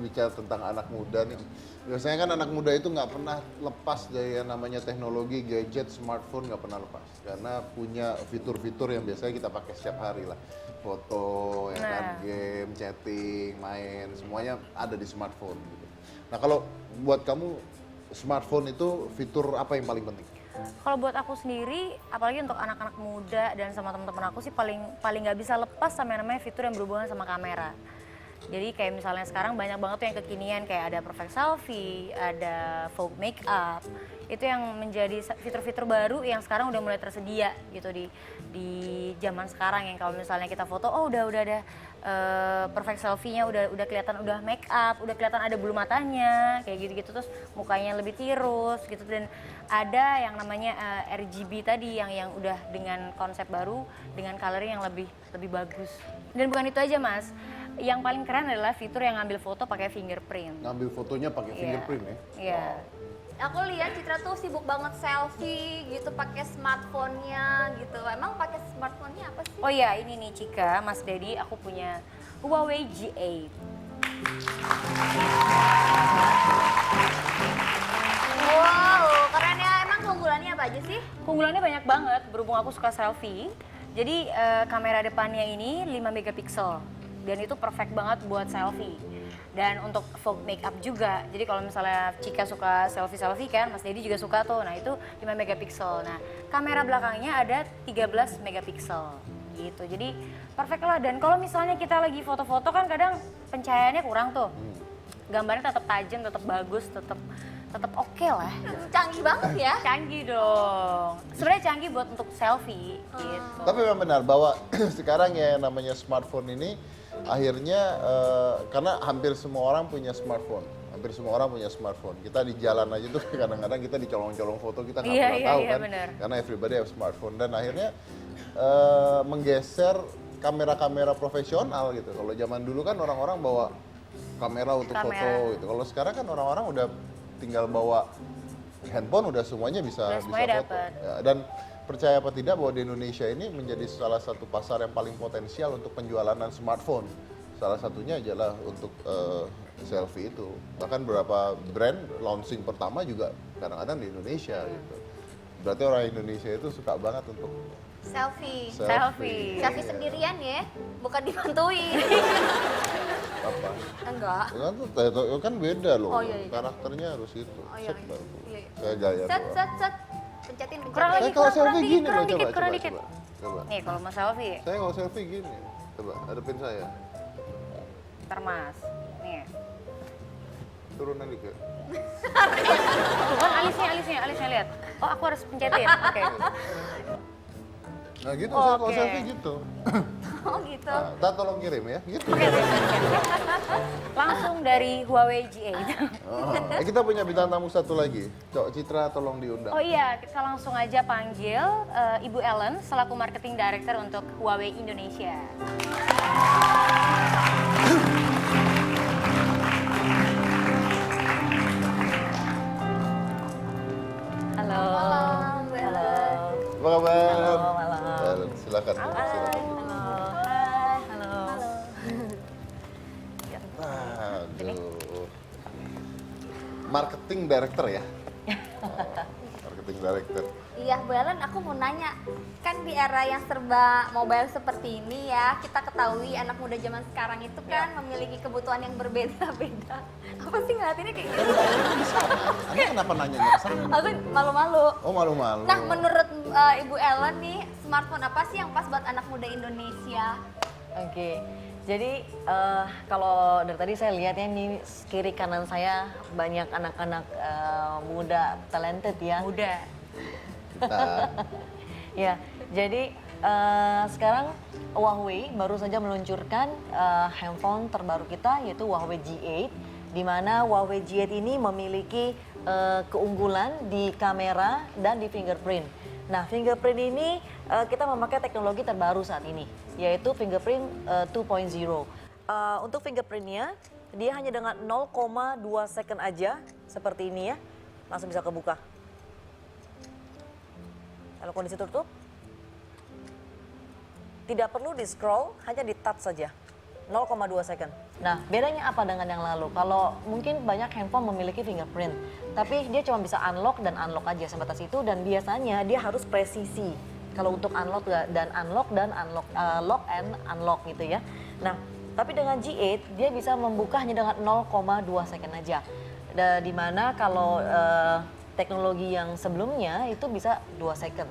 bicara tentang anak muda nih. Biasanya kan anak muda itu nggak pernah lepas dari yang namanya teknologi, gadget, smartphone nggak pernah lepas. Karena punya fitur-fitur yang biasanya kita pakai setiap hari lah. Foto, ya kan, game, chatting, main, semuanya ada di smartphone gitu. Nah kalau buat kamu, smartphone itu fitur apa yang paling penting? Kalau buat aku sendiri, apalagi untuk anak-anak muda dan sama teman-teman aku sih paling nggak bisa lepas sama yang namanya fitur yang berhubungan sama kamera. Jadi kayak misalnya sekarang banyak banget tuh yang kekinian kayak ada perfect selfie, ada Vogue makeup. Itu yang menjadi fitur-fitur baru yang sekarang udah mulai tersedia gitu di zaman sekarang yang kalau misalnya kita foto oh udah ada perfect selfie-nya udah kelihatan udah make up, udah kelihatan ada bulu matanya kayak gitu-gitu terus mukanya lebih tirus gitu dan ada yang namanya RGB tadi yang udah dengan konsep baru dengan coloring yang lebih bagus. Dan bukan itu aja Mas. Yang paling keren adalah fitur yang ngambil foto pakai fingerprint. Ngambil fotonya pakai fingerprint ya? Iya. Aku lihat Citra tuh sibuk banget selfie gitu pakai smartphone-nya gitu. Emang pakai smartphone-nya apa sih? Oh iya, ini nih Cika, Mas Dedi, aku punya Huawei G8. Wow, keren ya. Emang keunggulannya apa aja sih? Keunggulannya banyak banget, berhubung aku suka selfie. Jadi kamera depannya ini 5 megapiksel dan itu perfect banget buat selfie. Dan untuk Vogue makeup juga, jadi kalau misalnya Cika suka selfie-selfie kan, Mas Dedi juga suka tuh, nah itu 5 megapiksel. Nah kamera belakangnya ada 13 megapiksel gitu, jadi perfect lah. Dan kalau misalnya kita lagi foto-foto kan kadang pencahayaannya kurang tuh, gambarnya tetap tajam, tetap bagus, tetap oke lah. Canggih banget ya. Canggih dong, sebenarnya canggih buat untuk selfie gitu. Tapi memang benar bahwa sekarang ya yang namanya smartphone ini akhirnya karena hampir semua orang punya smartphone. Hampir semua orang punya smartphone. Kita di jalan aja tuh kadang-kadang kita dicolong-colong foto kita nggak pernah tahu kan. Bener. Karena everybody have smartphone dan akhirnya menggeser kamera-kamera profesional gitu. Kalau zaman dulu kan orang-orang bawa kamera untuk foto gitu. Kalau sekarang kan orang-orang udah tinggal bawa handphone udah semuanya bisa semuanya foto. Ya, dan percaya apa tidak bahwa di Indonesia ini menjadi salah satu pasar yang paling potensial untuk penjualan smartphone. Salah satunya adalah untuk selfie itu. Bahkan beberapa brand launching pertama juga kadang-kadang di Indonesia gitu. Berarti orang Indonesia itu suka banget untuk Selfie. Selfie. Selfie sendirian ya, bukan dibantuin. apa? Enggak. Kan beda loh. Oh, iya. Karakternya harus itu. Oh iya. Set baru. Iya. Kayak gaya Set doang. set set. Pencetin. Kurang lagi, Saya kalau selfie dikit, gini kurang loh, dikit, coba. kurang dikit. Coba. Nih kalau mau selfie, Saya kalau selfie gini. Coba, hadapin saya. ntar Mas. Nih. Turunan dikit. Tuh kan alisnya lihat. Oh aku harus pencetin, oke. Nah gitu, Oh, saya kalau oke. selfie gitu. Oh gitu. Nah, Tat, tolong kirim ya, gitu. Langsung dari Huawei G8. Oh, kita punya bintang tamu satu lagi. Cok Citra tolong diundang. Oh iya, kita langsung aja panggil Ibu Ellen selaku Marketing Director untuk Huawei Indonesia. Halo. Malam, Bu Ellen. Apa kabar? Halo, malam. Silakan. Silakan. Halo. Aduh. Marketing Director ya? Marketing Director. Iya, Bu Ellen, aku mau nanya. Kan di era yang serba mobile seperti ini ya, kita ketahui anak muda zaman sekarang itu kan memiliki kebutuhan yang berbeda-beda. Apa sih ngeliatinnya kayak gitu? Anda kenapa nanya ke sana? Aku malu-malu. Oh malu-malu. Nah, menurut Ibu Ellen nih, smartphone apa sih yang pas buat anak muda Indonesia? Oke, jadi kalau dari tadi saya lihatnya nih kiri kanan saya banyak anak-anak muda talented ya. Muda. Kita. Ya, jadi sekarang Huawei baru saja meluncurkan handphone terbaru kita yaitu Huawei G8, di mana Huawei G8 ini memiliki keunggulan di kamera dan di fingerprint. Nah, fingerprint ini kita memakai teknologi terbaru saat ini, yaitu fingerprint 2.0. Untuk fingerprintnya, dia hanya dengan 0,2 second aja, seperti ini ya, langsung bisa kebuka. Kalau kondisi tertutup, tidak perlu di scroll, hanya di touch saja. 0,2 second. Nah, bedanya apa dengan yang lalu? Kalau mungkin banyak handphone memiliki fingerprint, tapi dia cuma bisa unlock dan unlock aja sebatas itu, dan biasanya dia harus presisi. Kalau untuk unlock dan unlock lock and unlock gitu ya. Nah, tapi dengan G8 dia bisa membuka hanya dengan 0,2 second aja. Dimana kalau teknologi yang sebelumnya itu bisa 2 second.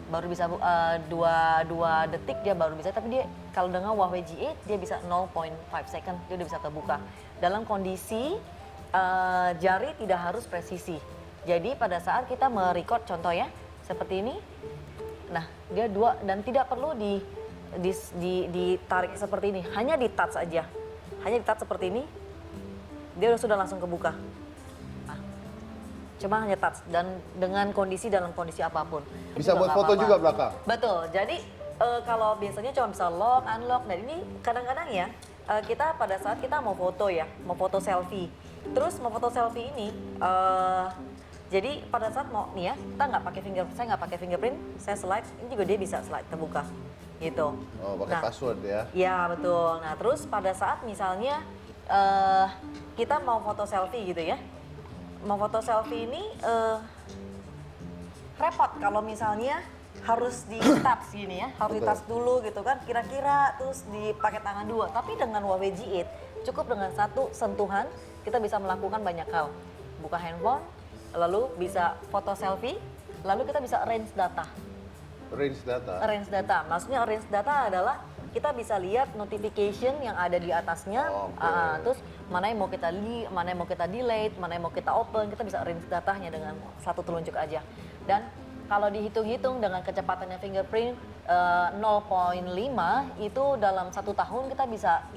Baru bisa 2 detik dia baru bisa, tapi dia kalau dengan Huawei G8 dia bisa 0,5 second dia udah bisa terbuka. Dalam kondisi jari tidak harus presisi. Jadi pada saat kita merecord contoh ya, seperti ini. Nah, dia 2 dan tidak perlu ditarik seperti ini, hanya di touch aja. Hanya di touch seperti ini, dia sudah langsung kebuka. Nah, cuma hanya touch dan dengan dalam kondisi apapun. Bisa Juga buat nggak foto apa-apa. juga belakang. Betul. Jadi kalau biasanya cuma bisa lock, unlock, dan ini kadang-kadang ya kita pada saat kita mau foto ya, mau foto selfie. Terus mau foto selfie ini, jadi pada saat mau nih ya, saya nggak pakai fingerprint, saya slide, ini juga dia bisa slide terbuka, gitu. Oh, pakai password ya. Iya betul. Nah terus pada saat misalnya kita mau foto selfie gitu ya, mau foto selfie ini repot kalau misalnya harus di touch gini ya, harus di touch dulu gitu kan, kira-kira terus dipakai tangan 2. Tapi dengan Huawei G8 cukup dengan 1 sentuhan kita bisa melakukan banyak hal. Buka handphone, lalu bisa foto selfie, lalu kita bisa arrange data. Range data. Arrange data, maksudnya arrange data adalah kita bisa lihat notification yang ada di atasnya, terus mana yang mau kita mana yang mau kita delete, mana yang mau kita open, kita bisa arrange datanya dengan 1 telunjuk aja. Dan kalau dihitung-hitung dengan kecepatannya fingerprint 0,5 itu dalam 1 tahun kita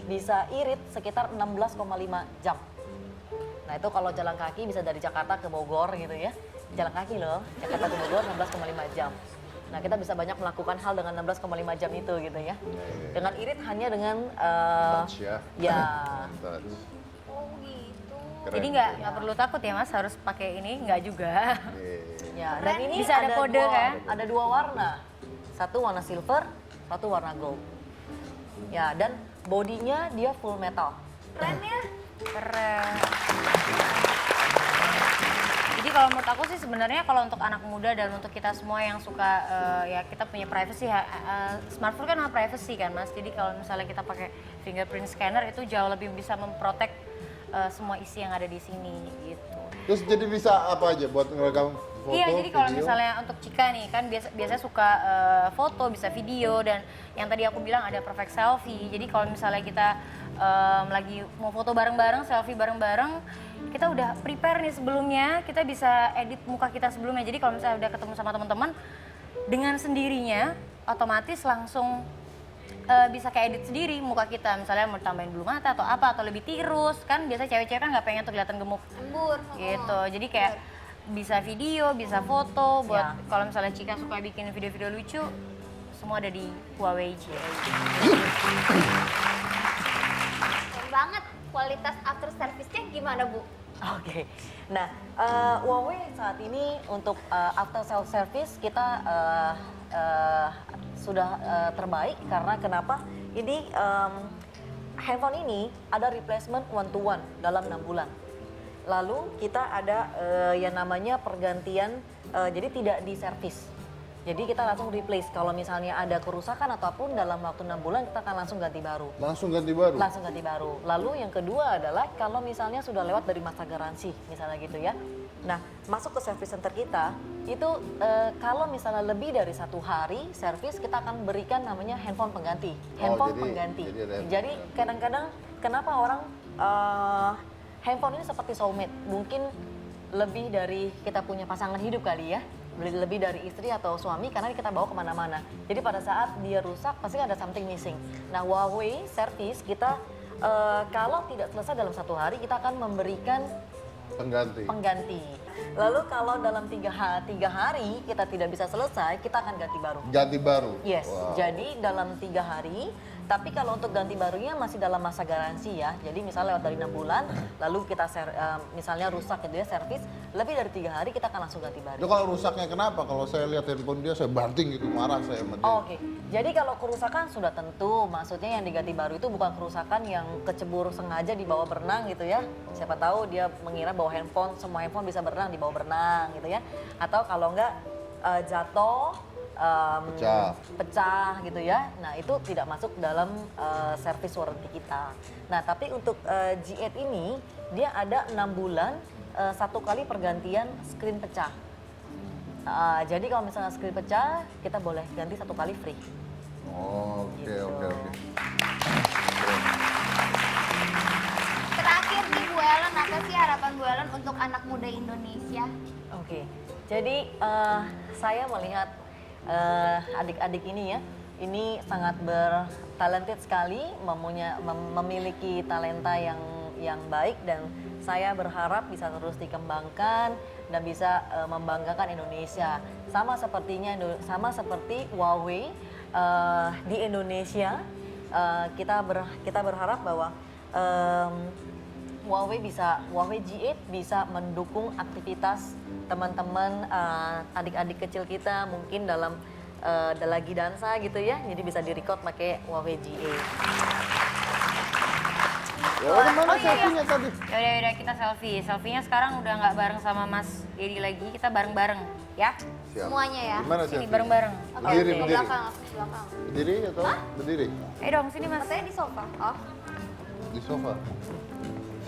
bisa irit sekitar 16,5 jam. Nah itu kalau jalan kaki bisa dari Jakarta ke Bogor gitu ya, jalan kaki loh, Jakarta ke Bogor 16,5 jam. Nah kita bisa banyak melakukan hal dengan 16,5 jam itu gitu ya. Dengan irit hanya dengan Touch ya. ya. Touch. Oh gitu. Keren. Jadi nggak perlu takut ya Mas harus pakai ini, nggak juga. Ya, dan ini Bisa ada kode kan? Ada 2 warna. Satu warna silver, satu warna gold. Ya, dan bodinya dia full metal. Keren ya. Keren. Jadi kalau menurut aku sih sebenarnya kalau untuk anak muda dan untuk kita semua yang suka ya kita punya privacy, smartphone kan privacy kan Mas. Jadi kalau misalnya kita pakai fingerprint scanner itu jauh lebih bisa memprotek semua isi yang ada di sini gitu. Terus jadi bisa apa aja buat ngerekam foto, Iya, jadi kalau video? misalnya untuk Cika nih kan biasanya suka foto, bisa video, dan yang tadi aku bilang ada perfect selfie. Jadi kalau misalnya kita lagi mau foto bareng-bareng, selfie bareng-bareng, kita udah prepare nih sebelumnya, kita bisa edit muka kita sebelumnya. Jadi kalau misalnya udah ketemu sama teman-teman, dengan sendirinya otomatis langsung bisa kayak edit sendiri muka kita, misalnya mau tambahin bulu mata atau apa, atau lebih tirus kan, biasa cewek-cewek kan nggak pengen tuh kelihatan gemuk Embur. gitu. Jadi kayak bisa video, bisa foto, buat Ya. kalau misalnya Cika suka bikin video-video lucu, semua ada di Huawei G8. Keren banget. Kualitas after service-nya gimana Bu? Oke. Nah, Huawei saat ini untuk after sales service kita sudah terbaik karena kenapa? Ini handphone ini ada replacement 1-to-1 dalam 6 bulan. Lalu kita ada yang namanya pergantian, jadi tidak di servis. Jadi kita langsung replace. Kalau misalnya ada kerusakan ataupun dalam waktu 6 bulan kita akan langsung ganti baru. Langsung ganti baru? Langsung ganti baru. Lalu yang kedua adalah kalau misalnya sudah lewat dari masa garansi, misalnya gitu ya. Nah, masuk ke service center kita, itu kalau misalnya lebih dari 1 hari service, kita akan berikan namanya handphone pengganti. Handphone pengganti. Jadi kadang-kadang kenapa orang handphone ini seperti soulmate, mungkin lebih dari kita punya pasangan hidup kali ya, lebih dari istri atau suami karena kita bawa kemana-mana. Jadi pada saat dia rusak pasti ada something missing. Nah Huawei service kita kalau tidak selesai dalam 1 hari kita akan memberikan pengganti. Lalu kalau dalam 3 hari kita tidak bisa selesai, kita akan ganti baru. Ganti baru? Yes, Wow. jadi dalam 3 hari Tapi kalau untuk ganti barunya masih dalam masa garansi ya. Jadi misalnya lewat dari 6 bulan, lalu kita misalnya rusak gitu ya, servis, lebih dari 3 hari kita akan langsung ganti baru. Itu kalau rusaknya kenapa? Kalau saya lihat handphone dia, saya banting gitu, marah saya sama dia. Oh, oke. Jadi kalau kerusakan sudah tentu, maksudnya yang diganti baru itu bukan kerusakan yang kecebur sengaja di bawah berenang gitu ya. Siapa tahu dia mengira bahwa semua handphone bisa berenang di bawah berenang gitu ya. Atau kalau enggak jatuh, pecah gitu ya. Nah itu tidak masuk dalam service warranty kita. Nah tapi untuk G8 ini dia ada 6 bulan 1 kali pergantian screen pecah. Jadi kalau misalnya screen pecah kita boleh ganti 1 kali free. Oke. Terakhir nih Bu Ellen, apa sih harapan Bu Ellen untuk anak muda Indonesia? Oke. Jadi saya melihat adik-adik ini ya, ini sangat bertalented sekali, memiliki talenta yang baik dan saya berharap bisa terus dikembangkan dan bisa membanggakan Indonesia. Sama seperti Huawei di Indonesia, kita berharap bahwa Huawei G8 bisa mendukung aktivitas teman-teman adik-adik kecil kita mungkin dalam lagi dansa gitu ya, jadi bisa direcord pakai Huawei G8. Ya udah, mana selfie-nya tadi? Yaudah kita selfie. Selfie-nya sekarang udah nggak bareng sama Mas Dedi lagi, kita bareng-bareng ya. Siap. Semuanya ya? Gimana Sini selfie? bareng-bareng. Berdiri, Ke berdiri. belakang, aku ke belakang. Berdiri atau berdiri? Ayo dong sini Mas. Katanya di sofa. Oh, Di sofa.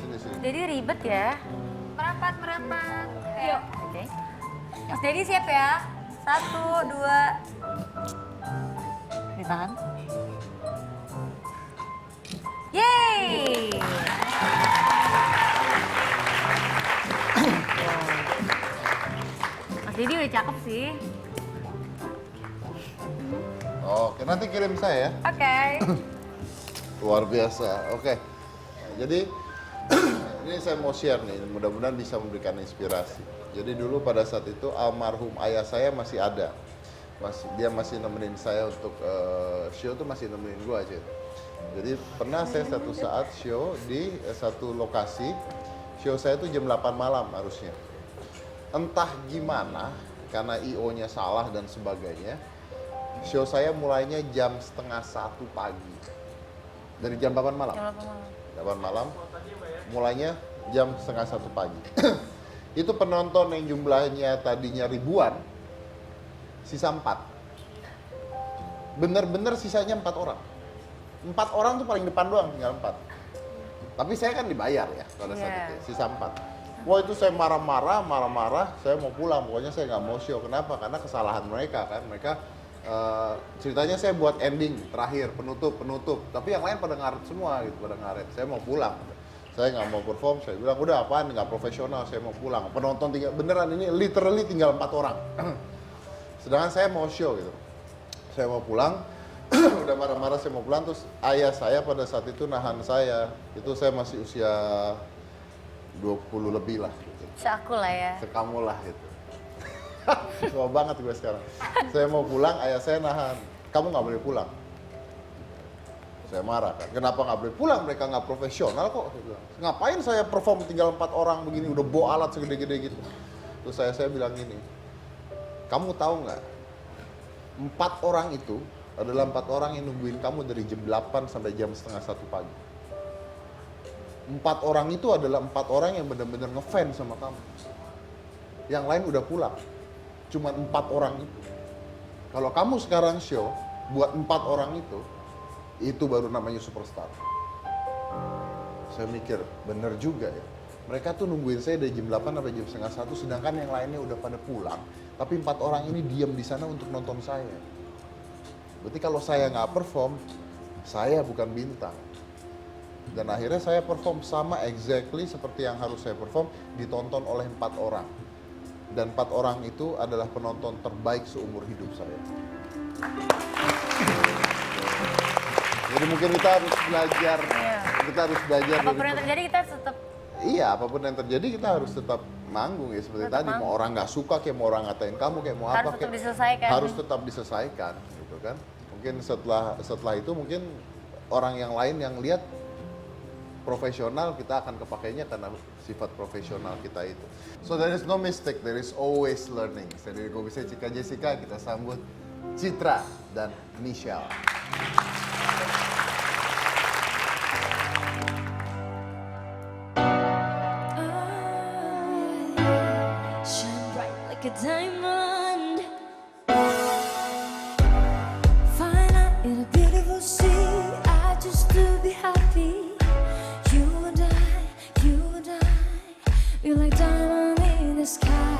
Sini. Jadi ribet ya. merapat. Yuk. Oke. Mas Dedi siap ya? 1, 2. Ditahan. Yeay! Mas Dedi udah cakep sih. Oke, nanti kirim saya ya. Oke. Luar biasa. Oke. Nah, jadi ini saya mau share nih, mudah-mudahan bisa memberikan inspirasi. Jadi dulu pada saat itu almarhum ayah saya masih ada. Dia masih nemenin saya untuk show tuh masih nemenin gua aja. Jadi pernah saya satu saat show di satu lokasi, show saya tuh jam 8 malam harusnya. Entah gimana, karena IO-nya salah dan sebagainya, show saya mulainya jam 12:30 pagi. Dari jam 8 malam. Jam 8 malam. 8 malam, mulainya jam 12:30 pagi. Itu penonton yang jumlahnya tadinya ribuan, sisa 4. Bener-bener sisanya 4 orang. 4 orang tuh paling depan doang, tinggal 4. Tapi saya kan dibayar ya pada saat Iya. itu, sisa 4. Wah itu saya marah-marah, saya mau pulang, pokoknya saya nggak mau show. Kenapa? Karena kesalahan mereka kan, mereka ceritanya saya buat ending terakhir, penutup. Tapi yang lain pada ngaret semua gitu, pada ngaret. Saya mau pulang. Saya nggak mau perform, saya bilang udah apaan, nggak profesional, saya mau pulang. Penonton beneran ini literally tinggal 4 orang. Sedangkan saya mau show gitu. Saya mau pulang, udah marah-marah saya mau pulang, terus ayah saya pada saat itu nahan saya. Itu saya masih usia 20 lebih lah gitu. Seaku lah ya. Sekamu lah gitu. Tua banget gue sekarang. Saya mau pulang, ayah saya nahan. Kamu nggak boleh pulang. Saya marah kan. Kenapa nggak boleh pulang? Mereka nggak profesional kok. Saya bilang. Ngapain saya perform tinggal 4 orang begini, udah bawa alat segede-gede gitu. Terus saya bilang gini, kamu tahu nggak? 4 orang itu adalah 4 orang yang nungguin kamu dari jam 8 sampai jam 12:30 pagi. 4 orang itu adalah 4 orang yang benar-benar ngefans sama kamu. Yang lain udah pulang. Cuma 4 orang itu. Kalau kamu sekarang show buat 4 orang itu baru namanya superstar. Saya mikir, bener juga ya. Mereka tuh nungguin saya dari jam 8 sampai jam 12:30, sedangkan yang lainnya udah pada pulang. Tapi 4 orang ini diam di sana untuk nonton saya. Berarti kalau saya nggak perform, saya bukan bintang. Dan akhirnya saya perform sama exactly seperti yang harus saya perform, ditonton oleh 4 orang. Dan 4 orang itu adalah penonton terbaik seumur hidup saya. Jadi mungkin kita harus belajar, Apapun yang terjadi kita tetap Iya, apapun yang terjadi kita harus tetap manggung ya seperti Tetap tadi. manggung. Mau orang nggak suka, kayak mau orang ngatain kamu, kayak mau Harus apa, tetap kayak diselesaikan. harus tetap diselesaikan, gitu kan? Mungkin setelah itu mungkin orang yang lain yang lihat profesional, kita akan kepakainya karena sifat profesional kita itu. So there is no mistake, there is always learning. Saya dari Komisi Cika Jessica, kita sambut Citra dan Michelle. Shine bright like a diamond. Fine art in a beautiful sea. I just to be happy. You and I, we're like diamond in the sky.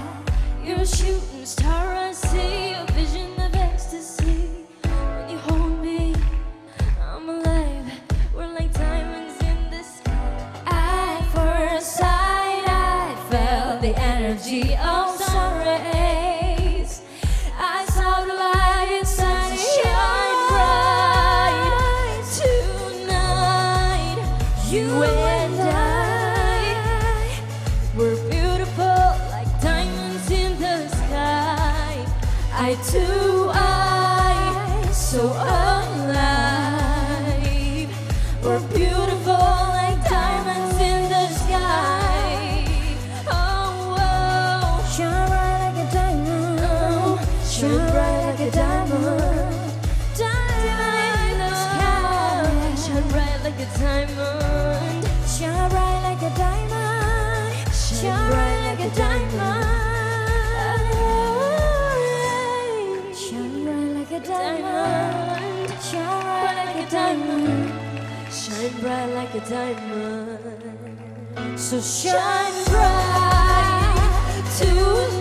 You're a shooting star, I see a vision of ecstasy. When you hold me, I'm alive. We're like diamonds in the sky. At first sight, I felt the energy of sun rays. I saw the light inside shine bright tonight. You and I, we're beautiful like diamonds in the sky. Eye to eye, so alive. We're beautiful like diamonds in the sky. Oh, oh. Shine bright like a diamond. Oh, shine bright like a diamond. Diamond in the sky. Shine bright like a diamond. Shine bright like a diamond. Shine bright like a diamond. Shine bright like a diamond. Shine bright like a diamond. Shine bright like a diamond. So shine bright tonight.